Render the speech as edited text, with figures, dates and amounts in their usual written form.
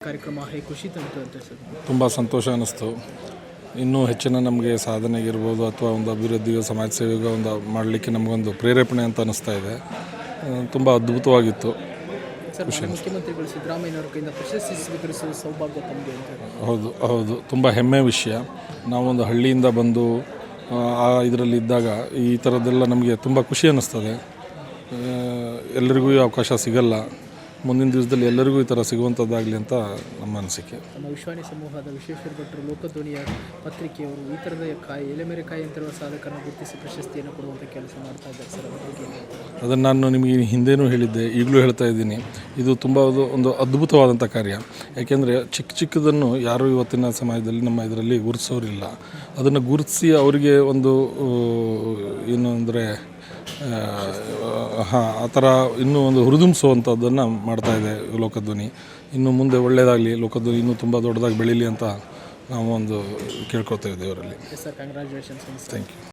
ಕಾರ್ಯಕ್ರಮ ಹೇಗೆ ಖುಷಿ ತಂತು ಅಂತ ಸರ್? ತುಂಬ ಸಂತೋಷ ಅನ್ನಿಸ್ತು. ಇನ್ನೂ ಹೆಚ್ಚಿನ ನಮಗೆ ಸಾಧನೆಗಿರ್ಬೋದು ಅಥವಾ ಒಂದು ಅಭಿವೃದ್ಧಿಯೋ ಸಮಾಜ ಸೇವೆಗೋ ಒಂದು ಮಾಡಲಿಕ್ಕೆ ನಮಗೊಂದು ಪ್ರೇರೇಪಣೆ ಅಂತ ಅನ್ನಿಸ್ತಾ ಇದೆ. ತುಂಬ ಅದ್ಭುತವಾಗಿತ್ತು. ಸರ್, ಮುಖ್ಯಮಂತ್ರಿಗಳು ಸಿದ್ದರಾಮಯ್ಯನವರ ಕೈಯಿಂದ ಪ್ರಶಸ್ತಿ ಸ್ವೀಕರಿಸುವ ಸೌಭಾಗ್ಯ ತಮಗೆ ಅಂತ. ಹೌದು ತುಂಬ ಹೆಮ್ಮೆ ವಿಷಯ. ನಾವೊಂದು ಹಳ್ಳಿಯಿಂದ ಬಂದು ಇದರಲ್ಲಿ ಇದ್ದಾಗ ಈ ಥರದ್ದೆಲ್ಲ ನಮಗೆ ತುಂಬ ಖುಷಿ ಅನ್ನಿಸ್ತದೆ. ಎಲ್ಲರಿಗೂ ಈ ಅವಕಾಶ ಸಿಗಲ್ಲ. ಮುಂದಿನ ದಿವಸದಲ್ಲಿ ಎಲ್ಲರಿಗೂ ಈ ಥರ ಸಿಗುವಂಥದ್ದಾಗಲಿ ಅಂತ ನಮ್ಮ ಅನಿಸಿಕೆ. ನಮ್ಮ ವಿಶ್ವಾನಿ ಸಮೂಹದ ವಿಶ್ವೇಶ್ವರ ಭಟ್ರು ಲೋಕಧ್ವನಿಯ ಪತ್ರಿಕೆಯವರು ಈ ಥರದ ಎಲೆಮೆರೆ ಕಾಯಿ ಅಂತಿರುವ ಸಾಧಕರನ್ನು ಗುರುತಿಸಿ ಪ್ರಶಸ್ತಿಯನ್ನು ಕೊಡುವಂಥ ಕೆಲಸ ಮಾಡ್ತಾ ಇದ್ದಾರೆ ಸರ್. ಅದನ್ನು ನಾನು ನಿಮಗೆ ಹಿಂದೇನೂ ಹೇಳಿದ್ದೆ, ಈಗಲೂ ಹೇಳ್ತಾ ಇದ್ದೀನಿ. ಇದು ತುಂಬ ಒಂದು ಅದ್ಭುತವಾದಂಥ ಕಾರ್ಯ. ಯಾಕೆಂದರೆ ಚಿಕ್ಕದನ್ನು ಯಾರೂ ಇವತ್ತಿನ ಸಮಾಜದಲ್ಲಿ ನಮ್ಮ ಇದರಲ್ಲಿ ಗುರುತಿಸೋರಿಲ್ಲ. ಅದನ್ನು ಗುರುತಿಸಿ ಅವರಿಗೆ ಒಂದು ಏನು ಅಂದರೆ ಆ ಥರ ಇನ್ನೂ ಒಂದು ಹುರಿದುಂಬಿಸುವಂಥದ್ದನ್ನು ಮಾಡ್ತಾಯಿದೆ ಲೋಕಧ್ವನಿ. ಇನ್ನು ಮುಂದೆ ಒಳ್ಳೆಯದಾಗಲಿ, ಲೋಕಧ್ವನಿ ಇನ್ನೂ ತುಂಬ ದೊಡ್ಡದಾಗಿ ಬೆಳೀಲಿ ಅಂತ ನಾವು ಒಂದು ಕೇಳ್ಕೊಳ್ತಾ ಇದ್ದೀವಿ ಅವರಲ್ಲಿ. Sir, congratulations. Thank you.